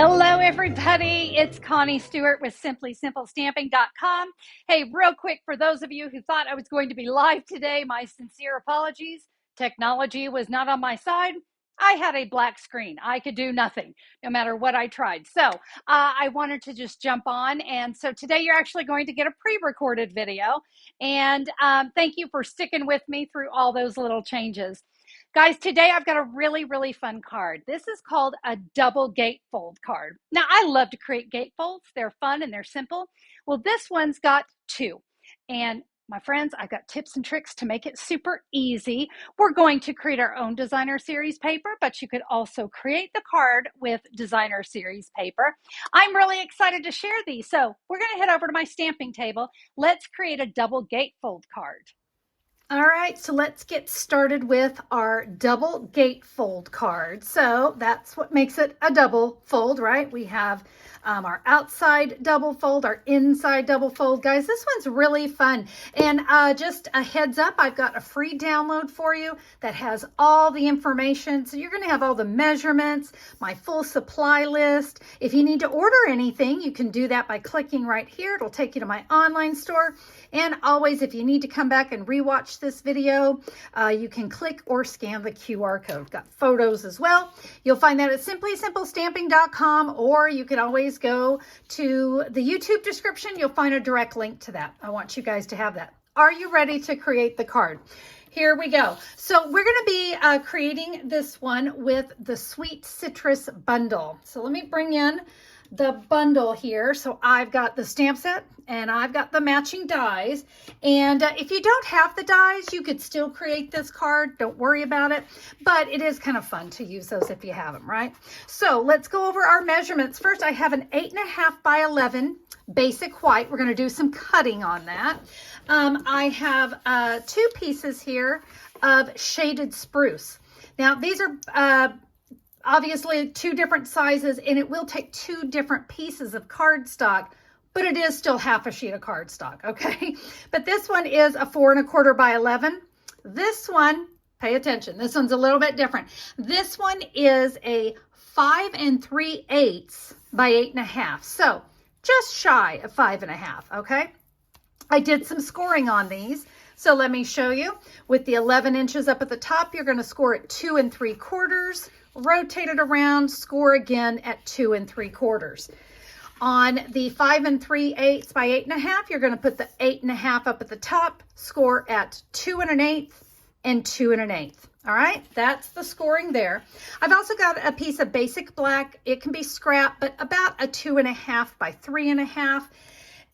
Hello, everybody. It's Connie Stewart with SimplySimpleStamping.com. Hey, real quick, for those of you who thought I was going to be live today, my sincere apologies. Technology was not on my side. I had a black screen. I could do nothing, no matter what I tried. So I wanted to just jump on. And so today you're actually going to get a pre-recorded video. And thank you for sticking with me through all those little changes. Guys, today I've got a really, really fun card. This is called a double gatefold card. Now, I love to create gatefolds. They're fun and they're simple. Well, this one's got two. And my friends, I've got tips and tricks to make it super easy. We're going to create our own designer series paper, but you could also create the card with designer series paper. I'm really excited to share these. So we're going to head over to my stamping table. Let's create a double gatefold card. All right, so let's get started with our double gatefold card. So that's what makes it a double fold, right? We have our outside double fold, our inside double fold. Guys, this one's really fun. And just a heads up, I've got a free download for you that has all the information. So you're going to have all the measurements, my full supply list. If you need to order anything, you can do that by clicking right here. It'll take you to my online store. And always, if you need to come back and rewatch this video, you can click or scan the QR code. Got photos as well. You'll find that at SimplySimpleStamping.com, or you can always go to the YouTube description. You'll find a direct link to that. I want you guys to have that. Are you ready to create the card? Here we go. So we're going to be creating this one with the Sweet Citrus bundle. So let me bring in the bundle here. So I've got the stamp set and I've got the matching dies. And if you don't have the dies, you could still create this card. Don't worry about it. But it is kind of fun to use those if you have them, right? So let's go over our measurements. First, I have an 8.5 by 11 basic white. We're going to do some cutting on that. I have two pieces here of shaded spruce. Now, these are obviously two different sizes, and it will take two different pieces of cardstock, but it is still half a sheet of cardstock, okay? But this one is a 4 1/4 by 11. This one, pay attention, this one's a little bit different. This one is a 5 3/8 by 8.5. So just shy of 5.5, okay? I did some scoring on these. So let me show you. With the 11 inches up at the top, you're going to score at 2 3/4. Rotate it around, score again at 2 3/4. On the 5 3/8 by 8.5, you're going to put the 8.5 up at the top, score at 2 1/8 and 2 1/8. All right, that's the scoring there. I've also got a piece of basic black. It can be scrap, but about a 2.5 by 3.5.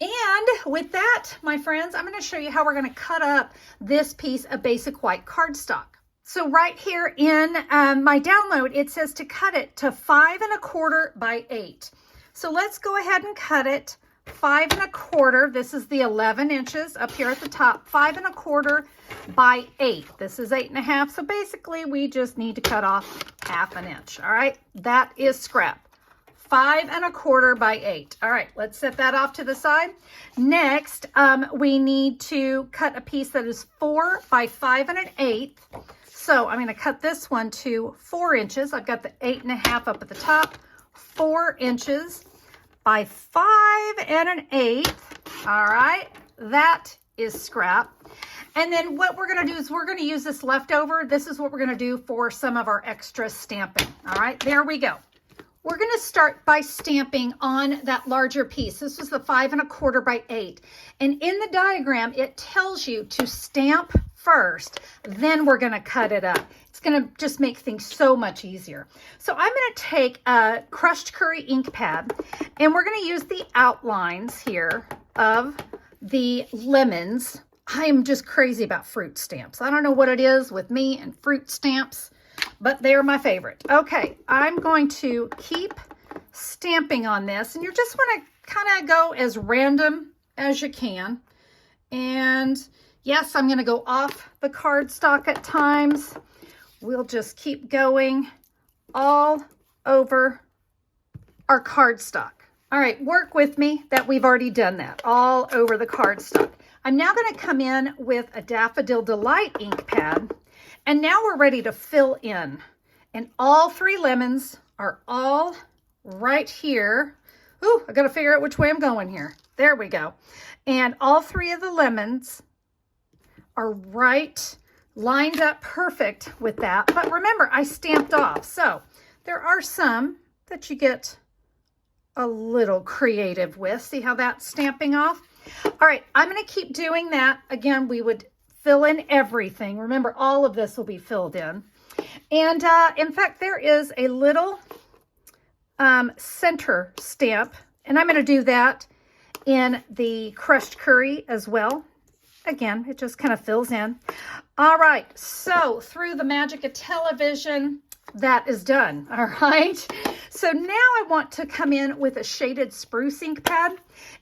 And with that, my friends, I'm going to show you how we're going to cut up this piece of basic white cardstock. So right here in my download, it says to cut it to 5 1/4 by 8. So let's go ahead and cut it 5 1/4. This is the 11 inches up here at the top, 5 1/4 by 8. This is 8.5. So basically we just need to cut off half an inch. All right, that is scrap. 5 1/4 by 8. All right, let's set that off to the side. Next, we need to cut a piece that is 4 by 5 1/8. So I'm going to cut this one to 4 inches. I've got the 8.5 up at the top, 4 inches by 5 1/8. All right, that is scrap. And then what we're going to do is we're going to use this leftover. This is what we're going to do for some of our extra stamping. All right, there we go. We're going to start by stamping on that larger piece. This was the 5 1/4 by 8. And in the diagram, it tells you to stamp first, then we're going to cut it up. It's going to just make things so much easier. So I'm going to take a crushed curry ink pad, and we're going to use the outlines here of the lemons. I am just crazy about fruit stamps. I don't know what it is with me and fruit stamps, but they're my favorite. Okay, I'm going to keep stamping on this, and you just want to kind of go as random as you can. And yes, I'm going to go off the cardstock at times. We'll just keep going all over our cardstock. All right, work with me that we've already done that all over the cardstock. I'm now going to come in with a Daffodil Delight ink pad, and now we're ready to fill in. And all 3 lemons are all right here. Ooh, I got to figure out which way I'm going here. There we go. And all 3 of the lemons are right lined up perfect with that. But remember, I stamped off. So there are some that you get a little creative with. See how that's stamping off? All right, I'm going to keep doing that. Again, we would fill in everything. Remember, all of this will be filled in. And in fact, there is a little center stamp, and I'm going to do that in the crushed curry as well. Again, it just kind of fills in. All right, so through the magic of television, that is done. All right, so now I want to come in with a shaded spruce ink pad,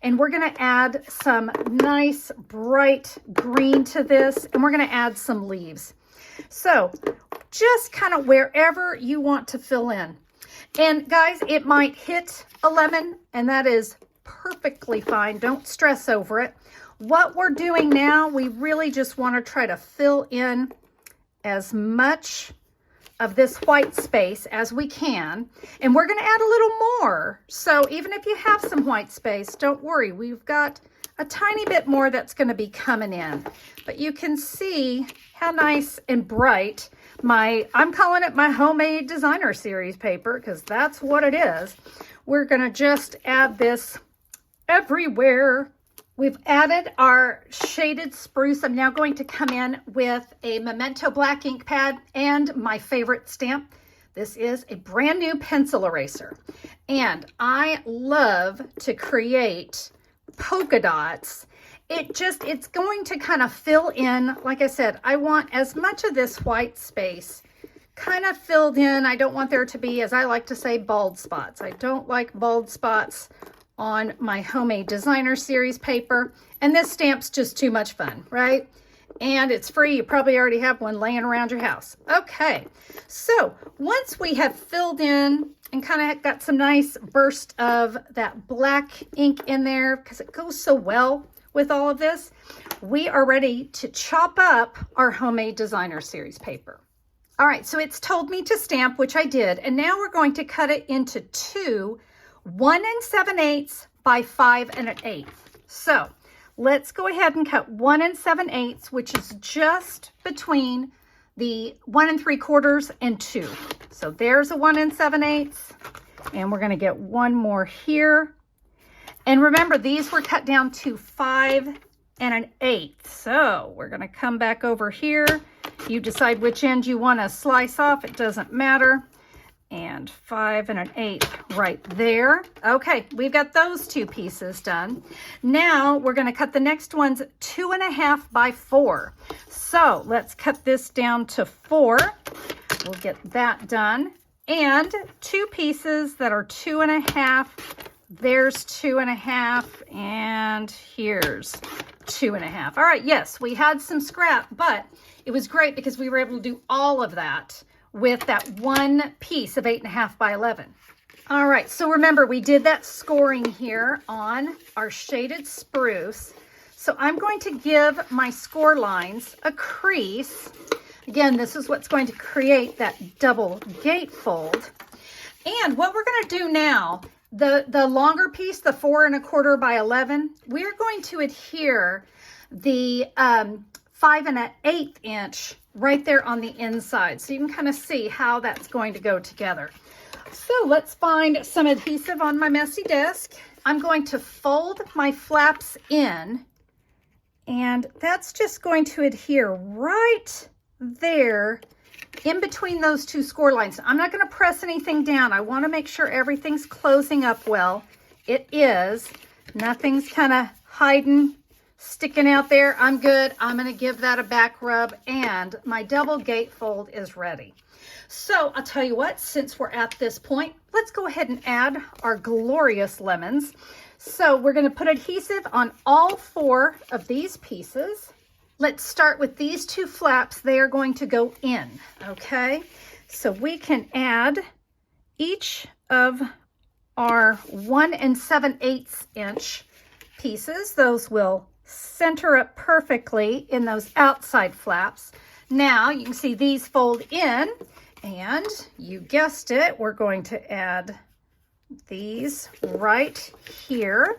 and we're going to add some nice bright green to this, and we're going to add some leaves. So just kind of wherever you want to fill in. And guys, it might hit a lemon, and that is perfectly fine. Don't stress over it. What we're doing now, we really just want to try to fill in as much of this white space as we can. And we're going to add a little more. So even if you have some white space, don't worry. We've got a tiny bit more that's going to be coming in. But you can see how nice and bright I'm calling it my homemade designer series paper, because that's what it is. We're going to just add this everywhere. We've added our shaded spruce. I'm now going to come in with a Memento black ink pad and my favorite stamp. This is a brand new pencil eraser. And I love to create polka dots. It's going to kind of fill in. Like I said, I want as much of this white space kind of filled in. I don't want there to be, as I like to say, bald spots. I don't like bald spots on my homemade designer series paper. And this stamp's just too much fun, right? And it's free. You probably already have one laying around your house. Okay, so once we have filled in and kind of got some nice burst of that black ink in there, because it goes so well with all of this, we are ready to chop up our homemade designer series paper. All right, so it's told me to stamp, which I did, and now we're going to cut it into 2 1 7/8 by 5 1/8. So let's go ahead and cut 1 7/8, which is just between the 1 3/4 and 2. So there's a 1 7/8, and we're going to get one more here. And remember, these were cut down to 5 1/8. So we're going to come back over here. You decide which end you want to slice off. It doesn't matter. And 5 1/8 right there. Okay, we've got those 2 pieces done. Now we're going to cut the next ones 2 1/2 by 4. So let's cut this down to 4. We'll get that done. And 2 pieces that are 2 1/2. There's 2 1/2, and here's 2 1/2. All right, yes, we had some scrap, but it was great because we were able to do all of that with that one piece of 8 1/2 by 11. All right, so remember, we did that scoring here on our shaded spruce. So I'm going to give my score lines a crease. Again, this is what's going to create that double gatefold. And what we're going to do now, the longer piece, the 4 1/4 by 11, we're going to adhere the 5 1/8 inch right there on the inside. So you can kind of see how that's going to go together. So let's find some adhesive on my messy desk. I'm going to fold my flaps in, and that's just going to adhere right there in between those 2 score lines. I'm not going to press anything down. I want to make sure everything's closing up well. It is. Nothing's kind of hiding, sticking out there. I'm good. I'm going to give that a back rub, and my double gatefold is ready. So I'll tell you what, since we're at this point, let's go ahead and add our glorious lemons. So we're going to put adhesive on all 4 of these pieces. Let's start with these 2 flaps. They are going to go in, okay? So we can add each of our 1 7/8 inch pieces. Those will center up perfectly in those outside flaps. Now you can see these fold in, and you guessed it, we're going to add these right here.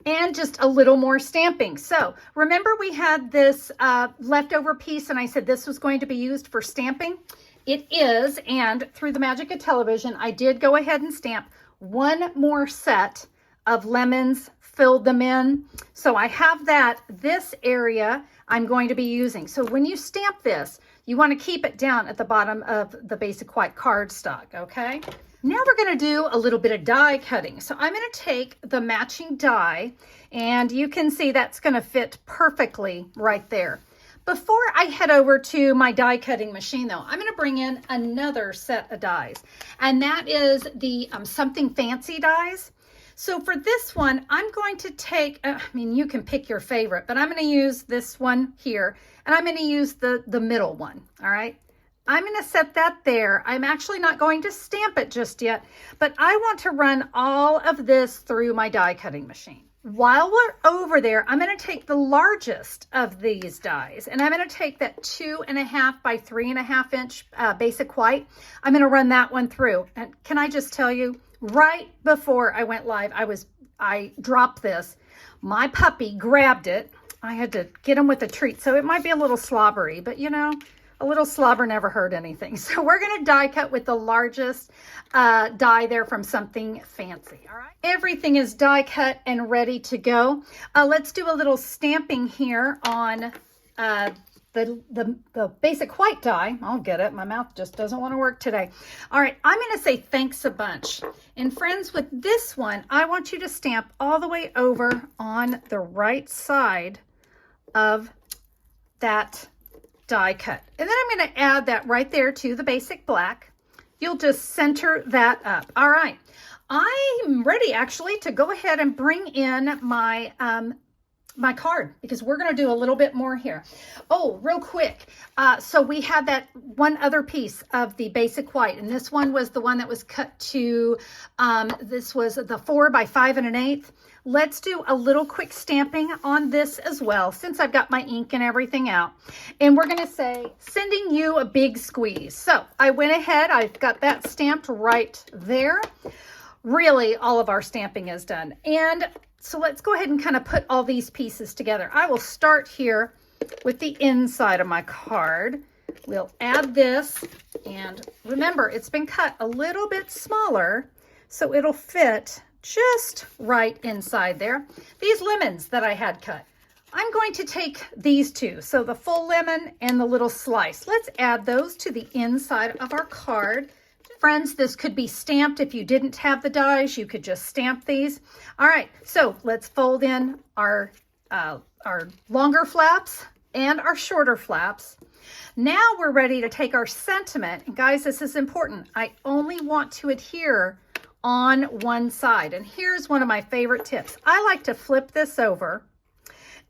And just a little more stamping. So remember we had this leftover piece and I said this was going to be used for stamping? It is, and through the magic of television, I did go ahead and stamp one more set of lemons, filled them in. So I have that. This area I'm going to be using. So when you stamp this, you want to keep it down at the bottom of the basic white cardstock, okay? Now we're going to do a little bit of die cutting. So I'm going to take the matching die, and you can see that's going to fit perfectly right there. Before I head over to my die cutting machine though, I'm going to bring in another set of dies, and that is the Something Fancy dies. So for this one, I'm going to take, I mean, you can pick your favorite, but I'm going to use this one here, and I'm going to use the middle one, all right? I'm going to set that there. I'm actually not going to stamp it just yet, but I want to run all of this through my die cutting machine. While we're over there, I'm going to take the largest of these dies, and I'm going to take that 2.5 by 3.5 inch basic white. I'm going to run that one through. And can I just tell you, right before I went live, I dropped this. My puppy grabbed it. I had to get him with a treat, so it might be a little slobbery, but you know, a little slobber never hurt anything. So we're going to die cut with the largest die there from Something Fancy. All right. Everything is die cut and ready to go. Let's do a little stamping here on the basic white die. I'll get it. My mouth just doesn't want to work today. All right. I'm going to say thanks a bunch. And friends, with this one, I want you to stamp all the way over on the right side of that die cut. And then I'm going to add that right there to the basic black. You'll just center that up. All right. I'm ready actually to go ahead and bring in my my card, because we're going to do a little bit more here. Oh, real quick. So we had that one other piece of the basic white, and this one was the one that was cut to, this was the 4 by 5 1/8. Let's do a little quick stamping on this as well, since I've got my ink and everything out. And we're going to say, sending you a big squeeze. So I went ahead, I've got that stamped right there. Really, all of our stamping is done. And so let's go ahead and kind of put all these pieces together. I will start here with the inside of my card. We'll add this, and remember, it's been cut a little bit smaller, so it'll fit just right inside there. These lemons that I had cut, I'm going to take these two, so the full lemon and the little slice. Let's add those to the inside of our card. Friends, this could be stamped. If you didn't have the dies, you could just stamp these. All right, so let's fold in our longer flaps and our shorter flaps. Now we're ready to take our sentiment. And guys, this is important. I only want to adhere on one side. And here's one of my favorite tips. I like to flip this over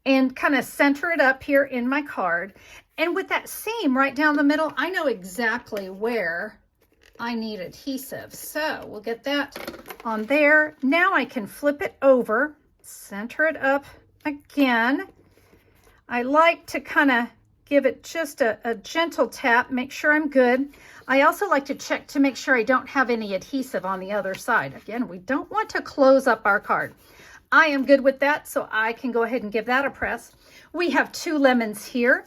and kind of center it up here in my card. And with that seam right down the middle, I know exactly where I need adhesive. So we'll get that on there. Now I can flip it over, center it up again. I like to kind of give it just a gentle tap, make sure I'm good. I also like to check to make sure I don't have any adhesive on the other side. Again, we don't want to close up our card. I am good with that, so I can go ahead and give that a press. We have 2 lemons here,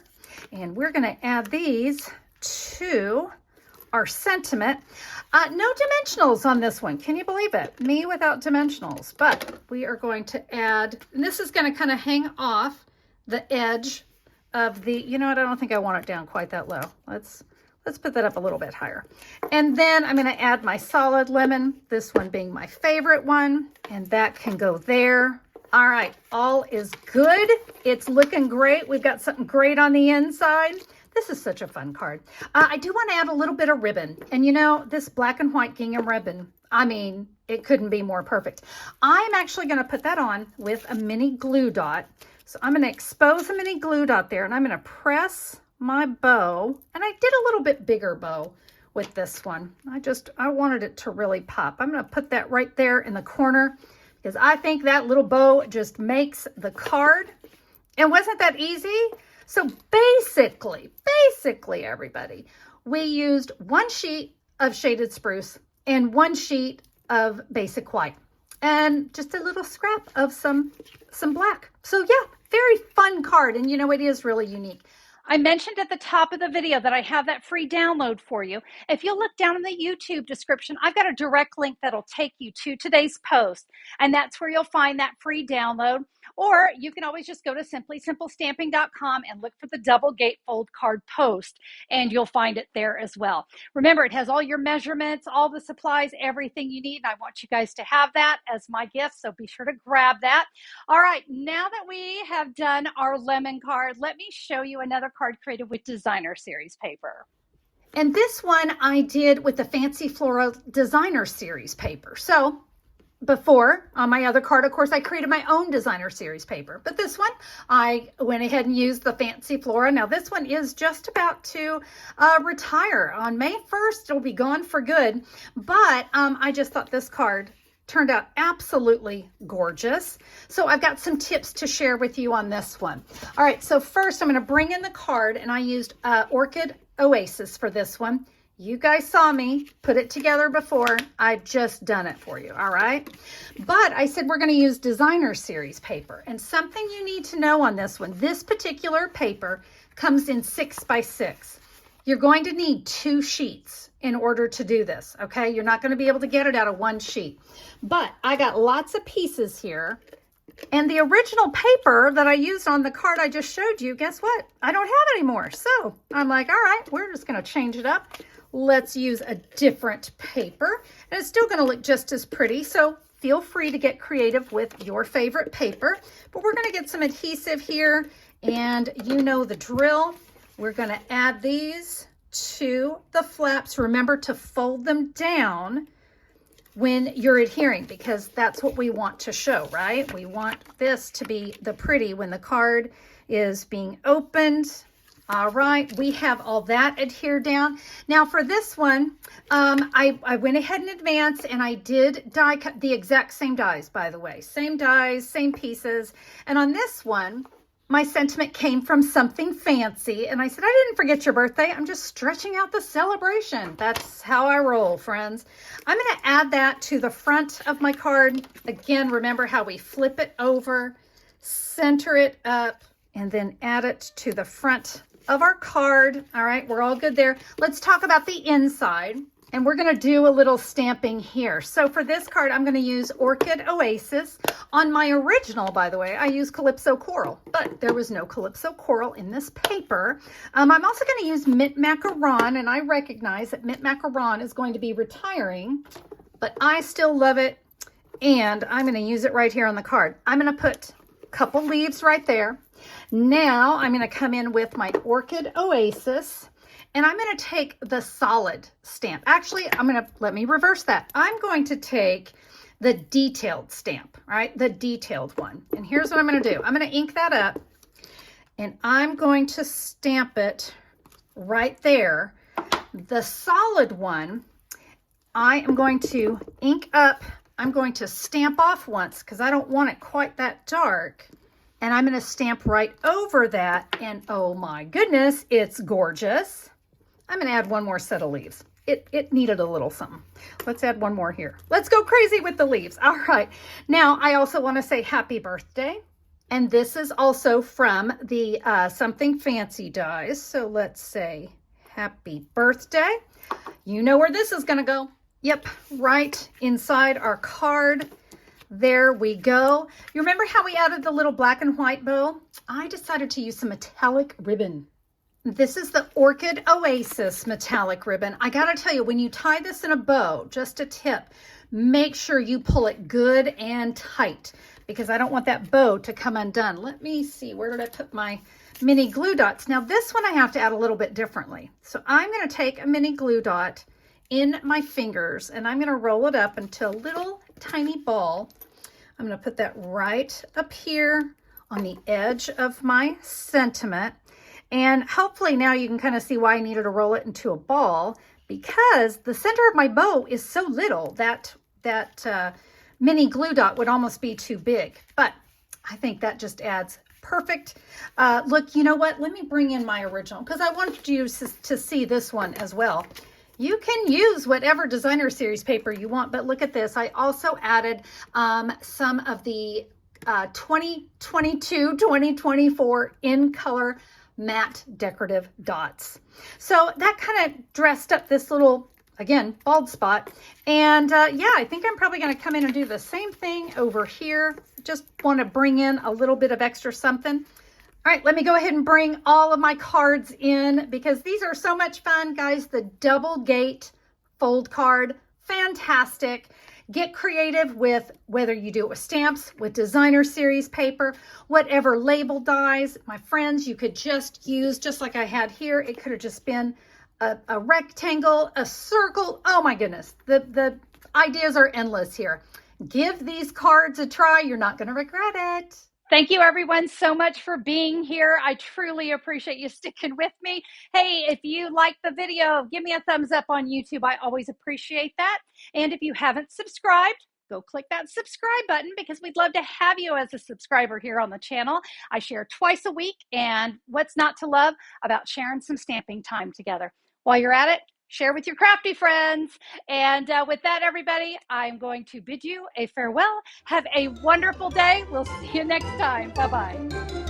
and we're going to add these to our sentiment. No dimensionals on this one. Can you believe it? Me without dimensionals. But we are going to add, and this is going to kind of hang off the edge of the, you know what, I don't think I want it down quite that low. Let's put that up a little bit higher. And then I'm going to add my solid lemon, this one being my favorite one, and that can go there. All right, all is good. It's looking great. We've got something great on the inside. This is such a fun card. I do want to add a little bit of ribbon. And you know, this black and white gingham ribbon, I mean, it couldn't be more perfect. I'm actually going to put that on with a mini glue dot. So I'm going to expose a mini glue dot there, and I'm going to press my bow. And I did a little bit bigger bow with this one. I wanted it to really pop. I'm going to put that right there in the corner, because I think that little bow just makes the card. And wasn't that easy? So basically, everybody, we used 1 sheet of shaded spruce and 1 sheet of basic white and just a little scrap of some black. So yeah, very fun card. And you know, it is really unique. I mentioned at the top of the video that I have that free download for you. If you'll look down in the YouTube description, I've got a direct link that'll take you to today's post, and that's where you'll find that free download. Or you can always just go to simplysimplestamping.com and look for the double gatefold card post, and you'll find it there as well. Remember, it has all your measurements, all the supplies, everything you need, and I want you guys to have that as my gift, so be sure to grab that. All right, now that we have done our lemon card, let me show you another card created with designer series paper. And this one I did with the Fancy Flora designer series paper. So before, on my other card, of course, I created my own designer series paper. But this one, I went ahead and used the Fancy Flora. Now, this one is just about to retire. On May 1st, it'll be gone for good. But I just thought this card turned out absolutely gorgeous. So I've got some tips to share with you on this one. All right, so first I'm going to bring in the card, and I used Orchid Oasis for this one. You guys saw me put it together before. I've just done it for you, all right? But I said we're going to use designer series paper. And something you need to know on this one, this particular paper comes in 6 by 6. You're going to need 2 sheets in order to do this, okay? You're not going to be able to get it out of 1 sheet. But I got lots of pieces here. And the original paper that I used on the card I just showed you, guess what? I don't have anymore. So I'm like, all right, we're just going to change it up. Let's use a different paper. And it's still going to look just as pretty. So feel free to get creative with your favorite paper. But we're going to get some adhesive here. And you know the drill. We're going to add these to the flaps. Remember to fold them down when you're adhering, because that's what we want to show, right? We want this to be the pretty when the card is being opened. All right, we have all that adhered down. Now for this one, I went ahead in advance and I did die cut the exact same dies, by the way. Same dies, same pieces. And on this one, my sentiment came from Something Fancy. And I said, I didn't forget your birthday. I'm just stretching out the celebration. That's how I roll, friends. I'm going to add that to the front of my card. Again, remember how we flip it over, center it up, and then add it to the front of our card. All right, we're all good there. Let's talk about the inside. And we're going to do a little stamping here. So for this card, I'm going to use Orchid Oasis. On my original, by the way, I used Calypso Coral, but there was no Calypso Coral in this paper. I'm also going to use Mint Macaron, and I recognize that Mint Macaron is going to be retiring, but I still love it, and I'm going to use it right here on the card. I'm going to put a couple leaves right there. Now I'm going to come in with my Orchid Oasis. And I'm going to take the solid stamp. Actually, let me reverse that. I'm going to take the detailed stamp, right? The detailed one. And here's what I'm going to do. I'm going to ink that up, and I'm going to stamp it right there. The solid one, I am going to ink up. I'm going to stamp off once because I don't want it quite that dark. And I'm going to stamp right over that. And oh my goodness, it's gorgeous. I'm going to add one more set of leaves. It needed a little something. Let's add one more here. Let's go crazy with the leaves. All right. Now, I also want to say happy birthday. And this is also from the Something Fancy dies. So let's say happy birthday. You know where this is going to go. Yep, right inside our card. There we go. You remember how we added the little black and white bow? I decided to use some metallic ribbon. This is the Orchid Oasis metallic ribbon. I gotta tell you, when you tie this in a bow, just a tip, make sure you pull it good and tight because I don't want that bow to come undone. Let me see, where did I put my mini glue dots? Now this one I have to add a little bit differently. So I'm gonna take a mini glue dot in my fingers and I'm gonna roll it up into a little tiny ball. I'm gonna put that right up here on the edge of my sentiment. And hopefully now you can kind of see why I needed to roll it into a ball, because the center of my bow is so little that mini glue dot would almost be too big. But I think that just adds perfect. Look, you know what? Let me bring in my original because I wanted you to see this one as well. You can use whatever designer series paper you want, but look at this. I also added some of the 2022-2024 in color matte decorative dots. So that kind of dressed up this little, again, bald spot. And yeah, I think I'm probably going to come in and do the same thing over here. Just want to bring in a little bit of extra something. All right, let me go ahead and bring all of my cards in because these are so much fun, guys. The double gate fold card, fantastic. Get creative with whether you do it with stamps, with designer series paper, whatever label dies. My friends, you could just use, just like I had here, it could have just been a rectangle, a circle. Oh my goodness, the ideas are endless here. Give these cards a try. You're not going to regret it. Thank you, everyone, so much for being here. I truly appreciate you sticking with me. Hey, if you like the video, give me a thumbs up on YouTube. I always appreciate that. And if you haven't subscribed, go click that subscribe button because we'd love to have you as a subscriber here on the channel. I share twice a week, and what's not to love about sharing some stamping time together. While you're at it, share with your crafty friends. And with that, everybody, I'm going to bid you a farewell. Have a wonderful day. We'll see you next time. Bye-bye.